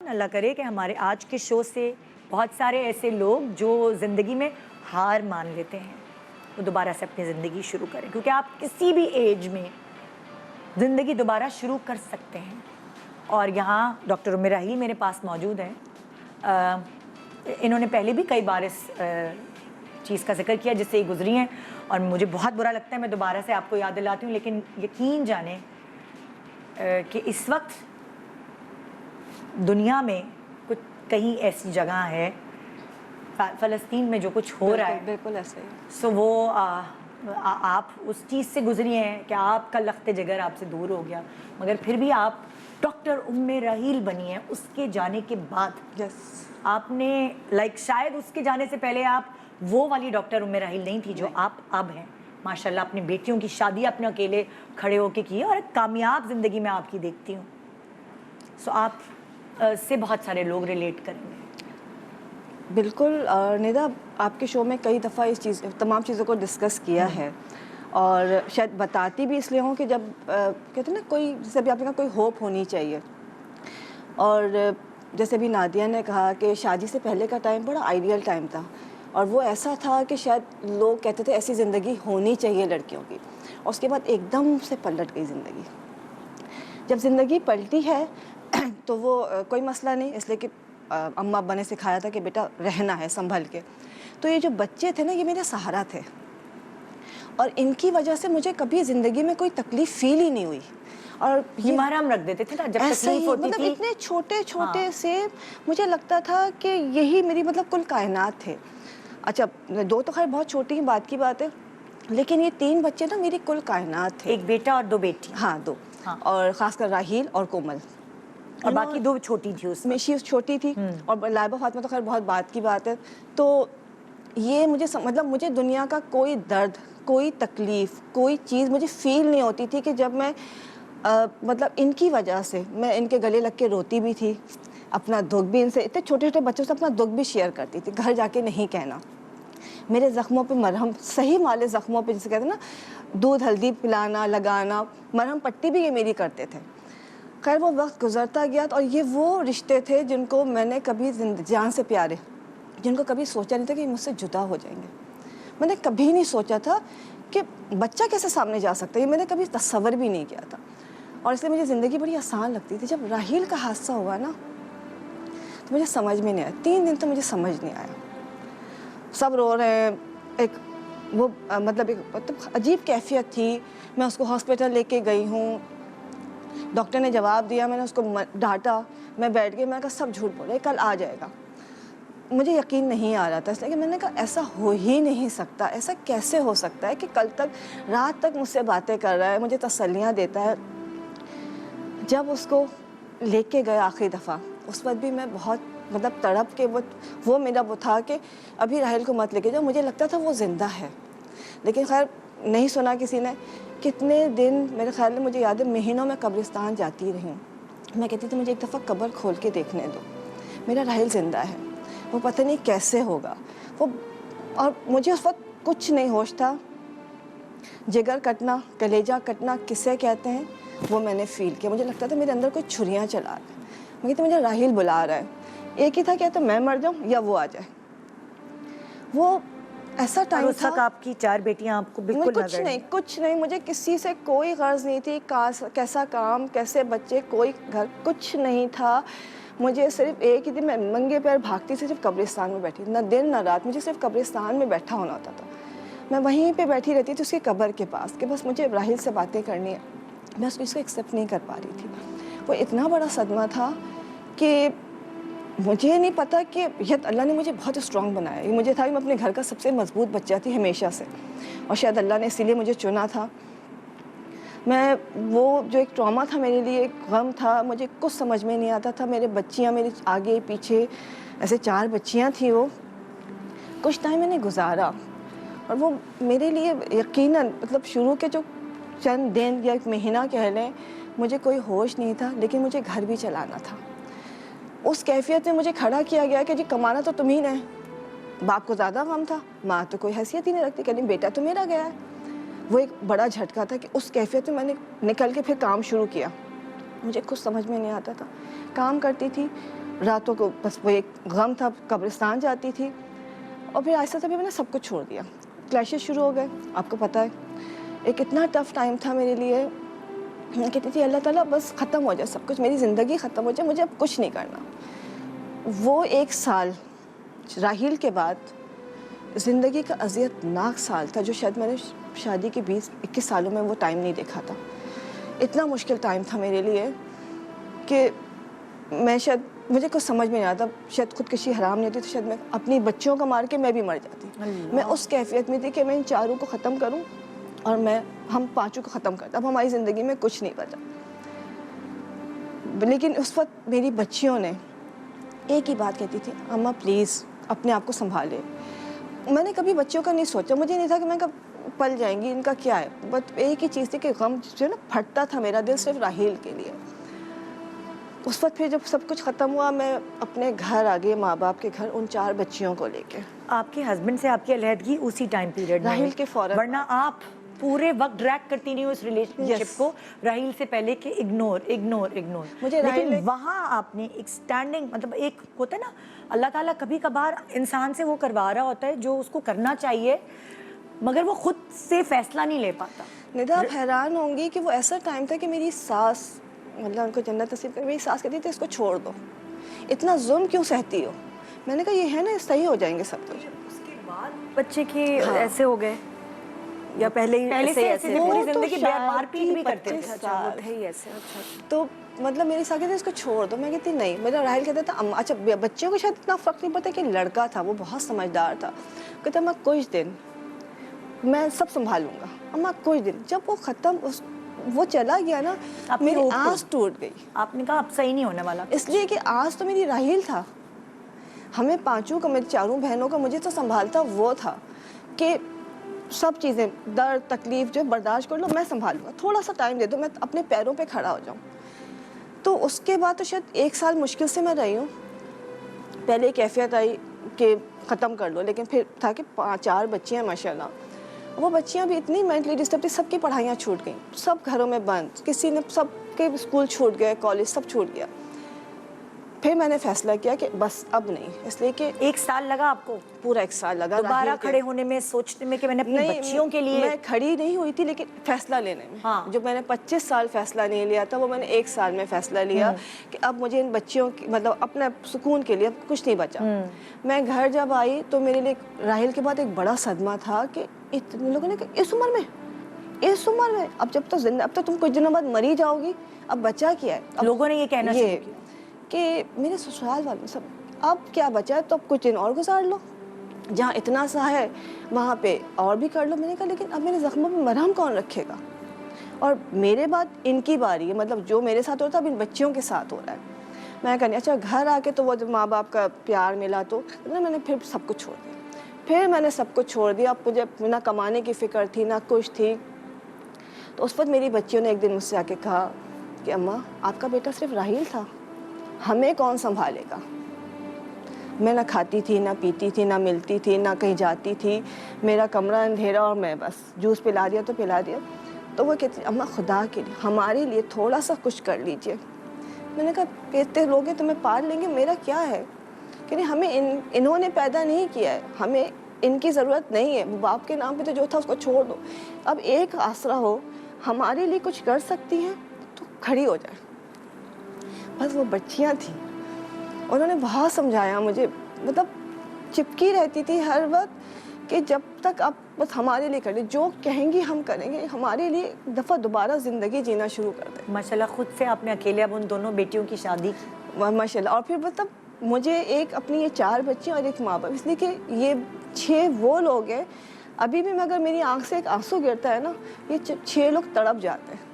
اللہ کرے کہ ہمارے آج کے شو سے بہت سارے ایسے لوگ جو زندگی میں ہار مان لیتے ہیں وہ دوبارہ سے اپنی زندگی شروع کریں، کیونکہ آپ کسی بھی ایج میں زندگی دوبارہ شروع کر سکتے ہیں۔ اور یہاں ڈاکٹر ام راحیل میرے پاس موجود ہیں۔ انہوں نے پہلے بھی کئی بار اس چیز کا ذکر کیا جس سے یہ گزری ہیں، اور مجھے بہت برا لگتا ہے، میں دوبارہ سے آپ کو یاد دلاتی ہوں، لیکن یقین جانیں کہ اس وقت دنیا میں کچھ کہیں ایسی جگہ ہے، فلسطین میں جو کچھ ہو رہا ہے، بالکل ایسے ہی سو وہ آپ اس چیز سے گزری ہیں کہ آپ کا لخت جگر آپ سے دور ہو گیا، مگر پھر بھی آپ ڈاکٹر ام راحیل بنی ہیں اس کے جانے کے بعد۔ یس، آپ نے شاید اس کے جانے سے پہلے آپ وہ والی ڈاکٹر ام راحیل نہیں تھی جو آپ اب ہیں۔ ماشاءاللہ اپنی بیٹیوں کی شادی اپنے اکیلے کھڑے ہو کے کی، اور ایک کامیاب زندگی میں آپ کی دیکھتی ہوں، سو آپ سے بہت سارے لوگ ریلیٹ کریں گے۔ بالکل ندا، آپ کے شو میں کئی دفعہ تمام چیزوں کو ڈسکس کیا ہے، اور شاید بتاتی بھی اس لیے ہوں کہ جب کہتے ہیں نا کوئی، جیسے بھی آپ نے کہا، کوئی ہوپ ہونی چاہیے، اور جیسے بھی نادیہ نے کہا کہ شادی سے پہلے کا ٹائم بڑا آئیڈیل ٹائم تھا، اور وہ ایسا تھا کہ شاید لوگ کہتے تھے ایسی زندگی ہونی چاہیے لڑکیوں کی، اور اس کے بعد ایک دم سے پلٹ گئی زندگی۔ جب زندگی پلٹی ہے تو وہ کوئی مسئلہ نہیں، اس لیے کہ اماں ابا نے سکھایا تھا کہ بیٹا رہنا ہے سنبھل کے، تو یہ جو بچے تھے نا، یہ میرا سہارا تھے، اور ان کی وجہ سے مجھے کبھی زندگی میں کوئی تکلیف فیل ہی نہیں ہوئی۔ اور یہ محرم رکھ دیتے تھے نا جب ایسا تکلیف ہی، ہوتی مطلب تھی، اتنے چھوٹے چھوٹے سے مجھے لگتا تھا کہ یہی میری مطلب کل کائنات تھے۔ اچھا، دو تو خیر بہت چھوٹی ہیں، بات کی بات ہے، لیکن یہ تین بچے نا میری کل کائنات تھے۔ ایک بیٹا اور دو بیٹی۔ ہاں، دو، اور خاص کر راحیل اور کومل، اور باقی دو چھوٹی تھی اس میشی چھوٹی تھی، اور لائبہ فاطمہ تو خیر بہت بات کی بات ہے۔ تو یہ مجھے مطلب مجھے دنیا کا کوئی درد، کوئی تکلیف، کوئی چیز مجھے فیل نہیں ہوتی تھی کہ جب میں مطلب ان کی وجہ سے میں ان کے گلے لگ کے روتی بھی تھی، اپنا دکھ بھی ان سے، اتنے چھوٹے چھوٹے بچوں سے اپنا دکھ بھی شیئر کرتی تھی، گھر جا کے نہیں کہنا، میرے زخموں پہ مرہم، صحیح والے زخموں پہ جسے کہتے ہیں نا، دودھ ہلدی پلانا، لگانا، مرہم پٹی بھی یہ میری کرتے تھے۔ خیر وہ وقت گزرتا گیا، اور یہ وہ رشتے تھے جن کو میں نے کبھی جان سے پیارے، جن کو کبھی سوچا نہیں تھا کہ یہ مجھ سے جدا ہو جائیں گے۔ میں نے کبھی نہیں سوچا تھا کہ بچہ کیسے سامنے جا سکتا ہے، یہ میں نے کبھی تصور بھی نہیں کیا تھا، اور اس لیے مجھے زندگی بڑی آسان لگتی تھی۔ جب راحیل کا حادثہ ہوا نا، تو مجھے سمجھ میں نہیں آیا، 3 دن تو مجھے سمجھ نہیں آیا، سب رو رہے ہیں، ایک وہ مطلب عجیب کیفیت تھی۔ میں اس کو ہاسپٹل لے کے گئی ہوں، ڈاکٹر نے جواب دیا، میں نے اس کو ڈانٹا، میں بیٹھ گئی، میں نے کہا سب جھوٹ بولے، کل آ جائے گا۔ مجھے یقین نہیں آ رہا تھا، اس لیے کہ میں نے کہا ایسا ہو ہی نہیں سکتا، ایسا کیسے ہو سکتا ہے کہ کل تک رات تک مجھ سے باتیں کر رہا ہے، مجھے تسلیاں دیتا ہے۔ جب اس کو لے کے گیا آخری دفعہ، اس وقت بھی میں بہت مطلب تڑپ کے، وہ میرا وہ تھا کہ ابھی راحیل کو مت لے کے جاؤ، مجھے لگتا تھا وہ زندہ ہے، لیکن خیر نہیں سنا کسی نے۔ کتنے دن، میرے خیال میں مجھے یاد ہے مہینوں میں قبرستان جاتی رہی، میں کہتی تھی مجھے ایک دفعہ قبر کھول کے دیکھنے دو، میرا راحیل زندہ ہے، وہ پتہ نہیں کیسے ہوگا وہ۔ اور مجھے اس وقت کچھ نہیں ہوش تھا، جگر کٹنا، کلیجہ کٹنا کسے کہتے ہیں وہ میں نے فیل کیا، مجھے لگتا تھا میرے اندر کوئی چھریاں چلا رہا ہے، میں کہتی مجھے راحیل بلا رہا ہے، ایک ہی تھا کہ تو میں مر جاؤں یا وہ آ جائے۔ وہ ایسا ٹائم تھا، اور اس وقت آپ کی 4 بیٹیاں آپ کو بالکل نظر نہیں؟ کچھ نہیں، مجھے کسی سے کوئی غرض نہیں تھی، کیسا کام، کیسے بچے، کوئی گھر، کچھ نہیں تھا۔ مجھے صرف ایک ہی دن میں ننگے پیر بھاگتی تھی، صرف قبرستان میں بیٹھی، نہ دن نہ رات، مجھے صرف قبرستان میں بیٹھا ہونا ہوتا تھا، میں وہیں پہ بیٹھی رہتی تھی اس کی قبر کے پاس، کہ بس مجھے راحیل سے باتیں کرنی ہے، میں اس کو ایکسیپٹ نہیں کر پا رہی تھی۔ وہ اتنا بڑا صدمہ تھا کہ مجھے نہیں پتا کہ یہ اللہ نے مجھے بہت اسٹرانگ بنایا، یہ مجھے تھا کہ میں اپنے گھر کا سب سے مضبوط بچہ تھی ہمیشہ سے، اور شاید اللہ نے اسی لیے مجھے چنا تھا۔ میں وہ جو ایک ٹراما تھا میرے لیے، ایک غم تھا، مجھے کچھ سمجھ میں نہیں آتا تھا، میرے بچیاں میرے آگے پیچھے، ایسے 4 بچیاں تھیں، وہ کچھ ٹائم میں نے گزارا، اور وہ میرے لیے یقیناً مطلب شروع کے جو چند دن یا ایک مہینہ کہہ لیں، مجھے کوئی ہوش نہیں تھا، لیکن مجھے گھر بھی چلانا تھا۔ اس کیفیت میں مجھے کھڑا کیا گیا کہ جی کمانا تو تم ہی نے، باپ کو زیادہ غم تھا، ماں تو کوئی حیثیت ہی نہیں رکھتی، کہ بیٹا تو میرا گیا ہے۔ وہ ایک بڑا جھٹکا تھا کہ اس کیفیت میں میں نے نکل کے پھر کام شروع کیا، مجھے کچھ سمجھ میں نہیں آتا تھا، کام کرتی تھی، راتوں کو بس وہ ایک غم تھا, قبرستان جاتی تھی. اور پھر آہستہ آہستہ میں نے سب کچھ چھوڑ دیا. کلیشز شروع ہو گئے, آپ کو پتہ ہے. ایک اتنا ٹف ٹائم تھا میرے لیے. میں کہتی تھی اللہ تعالیٰ بس ختم ہو جائے سب کچھ, میری زندگی ختم ہو جائے, مجھے اب کچھ نہیں کرنا. وہ 1 سال راحیل کے بعد زندگی کا اذیت ناک سال تھا, جو شاید میں نے شادی کے 20-21 سالوں میں وہ ٹائم نہیں دیکھا تھا. اتنا مشکل ٹائم تھا میرے لیے کہ میں شاید, مجھے کچھ سمجھ میں نہیں آتا, شاید خودکشی حرام نہیں ہوتی تو شاید میں اپنی بچوں کو مار کے میں بھی مر جاتی. میں اس کیفیت میں تھی کہ میں ان 4 کو ختم کروں اور ہم 5 کو ختم کرتا. اب ہماری زندگی میں کچھ نہیں بچا. لیکن اس وقت میری بچیوں نے ایک ہی بات کہتی تھی, اماں پلیز اپنے آپ کو سنبھالے. میں نے کبھی بچوں کا نہیں سوچا, مجھے نہیں تھا کہ میں کب پل جائیں گی, ان کا کیا ہے. بس ایک ہی چیز تھی کہ غم جو ہے نا پھٹتا تھا میرا دل صرف راحیل کے لیے. اس وقت پھر جب سب کچھ ختم ہوا, میں اپنے گھر آ گئی, ماں باپ کے گھر, ان 4 بچیوں کو لے کے. آپ کے ہسبینڈ سے آپ کی علیحدگی اسی ٹائم پیریڈ میں راحیل کے فوراً, ورنہ آپ پورے وقت ڈریگ کرتی نہیں اس ریلیشن شپ کو راحیل سے پہلے کہ اگنور. مجھے لیکن وہاں آپ نے ایک سٹینڈنگ, مطلب ایک ہوتا ہے نا اللہ تعالیٰ کبھی کبھار انسان سے وہ کروا رہا ہوتا ہے جو اس کو کرنا چاہیے مگر وہ خود سے فیصلہ نہیں لے پاتا. ندا آپ حیران ہوں گی کہ وہ ایسا ٹائم تھا کہ میری ساس, مطلب ان کو جنت نصیب کر, میری ساس کہتی تھی اس کو چھوڑ دو, اتنا ظلم کیوں سہتی ہو. میں نے کہا یہ ہے نا, صحیح ہو جائیں گے سب کچھ. اس کے بعد بچے کے ایسے ہو گئے یا پہلے سے ایسے پوری زندگی مار پیٹ بھی کرتے تھے. تو مطلب میری ساس کہتی اس کو چھوڑ دو. میں کہتی نہیں. میرا راحیل کہتا تھا اچھا بچوں کو شاید اتنا فرق نہیں پڑتا کہ لڑکا تھا, وہ بہت سمجھدار تھا. کہتا میں کچھ دن میں سب سنبھالوں گا, اماں کچھ دن. جب وہ ختم, وہ چلا گیا نا, میری آس ٹوٹ گئی. آپ نے کہا اب صحیح نہیں ہونے والا, اس لیے کہ آس تو میری راحیل تھا. ہمیں 5 کو, میری 4 بہنوں کو مجھے تو سنبھالتا وہ تھا کہ سب چیزیں درد تکلیف جو برداشت کر لو, میں سنبھالوں گا, تھوڑا سا ٹائم دے دو, میں اپنے پیروں پہ کھڑا ہو جاؤں. تو اس کے بعد تو شاید 1 سال مشکل سے میں رہی ہوں. پہلے کیفیت آئی کہ ختم کر لو, لیکن پھر تھا کہ 4 بچیاں ماشاء اللہ. وہ بچیاں بھی اتنی مینٹلی ڈسٹرب تھی, سب کی پڑھائیاں چھوٹ گئیں, سب گھروں میں بند, کسی نے, سب کے اسکول چھوٹ گئے, کالج سب چھوٹ گیا. پھر میں نے فیصلہ کیا کہ بس اب نہیں, اس لیے کہ 1 سال لگا آپ کو, پورا 1 سال لگا دوبارہ کھڑے ہونے میں, سوچنے میں کہ میں نے اپنی بچیوں کے لیے. میں کھڑی نہیں ہوئی تھی لیکن فیصلہ لینے میں, جو میں نے 25 سال فیصلہ نہیں لیا تھا, وہ میں نے 1 سال میں فیصلہ لیا کہ اب مجھے ان بچیوں کی, مطلب اپنے سکون کے لیے اب کچھ نہیں بچا. میں گھر جب آئی تو میرے لیے راحیل کے بعد ایک بڑا صدمہ تھا کہ اتنے لوگوں نے کہا اس عمر میں اب جب تک زندہ, اب تو تم کچھ دنوں بعد مری جاؤ گی, اب بچا کیا ہے. لوگوں نے یہ کہنا شروع کیا کہ میرے سسرال والے سب, اب کیا بچا ہے تو اب کچھ دن اور گزار لو, جہاں اتنا سا ہے وہاں پہ اور بھی کر لو. میں نے کہا لیکن اب میرے زخموں پہ مرہم کون رکھے گا, اور میرے بعد ان کی باری ہے, مطلب جو میرے ساتھ ہوتا ہے اب ان بچیوں کے ساتھ ہو رہا ہے. میں کہا اچھا گھر آ کے تو وہ جب ماں باپ کا پیار ملا تو میں نے پھر سب کچھ چھوڑ دیا. پھر میں نے سب کچھ چھوڑ دیا. اب مجھے نہ کمانے کی فکر تھی نہ کچھ تھی. تو اس وقت میری بچیوں نے ایک دن مجھ سے آ کے کہا کہ اماں آپ کا بیٹا صرف راحیل تھا, ہمیں کون سنبھالے گا. میں نہ کھاتی تھی نہ پیتی تھی نہ ملتی تھی نہ کہیں جاتی تھی, میرا کمرہ اندھیرا اور میں بس جوس پلا دیا تو پلا دیا. تو وہ کہتی اماں خدا کے لیے ہمارے لیے تھوڑا سا کچھ کر لیجئے. میں نے کہا اتنے لوگ ہیں تمہیں پال لیں گے, میرا کیا ہے, کہ نہیں ہمیں انہوں نے پیدا نہیں کیا ہے, ہمیں ان کی ضرورت نہیں ہے. باپ کے نام پہ تو جو تھا اس کو چھوڑ دو, اب ایک آسرا ہو, ہمارے لیے کچھ کر سکتی ہیں تو کھڑی ہو جائے. بس وہ بچیاں تھیں, انہوں نے بہت سمجھایا مجھے, مطلب چپکی رہتی تھی ہر وقت کہ جب تک آپ بس ہمارے لیے کر لیں, جو کہیں گی ہم کریں گے, ہمارے لیے ایک دفعہ دوبارہ زندگی جینا شروع کر دیں. ماشاءاللہ خود سے آپ نے اکیلے اب ان دونوں بیٹیوں کی شادی کی, ماشاءاللہ. اور پھر مطلب مجھے ایک اپنی یہ 4 بچیاں اور ایک ماں باپ, اس لیے کہ یہ 6 وہ لوگ ہیں, ابھی بھی اگر میری آنکھ سے ایک آنسو گرتا ہے نا, یہ 6 لوگ تڑپ جاتے ہیں.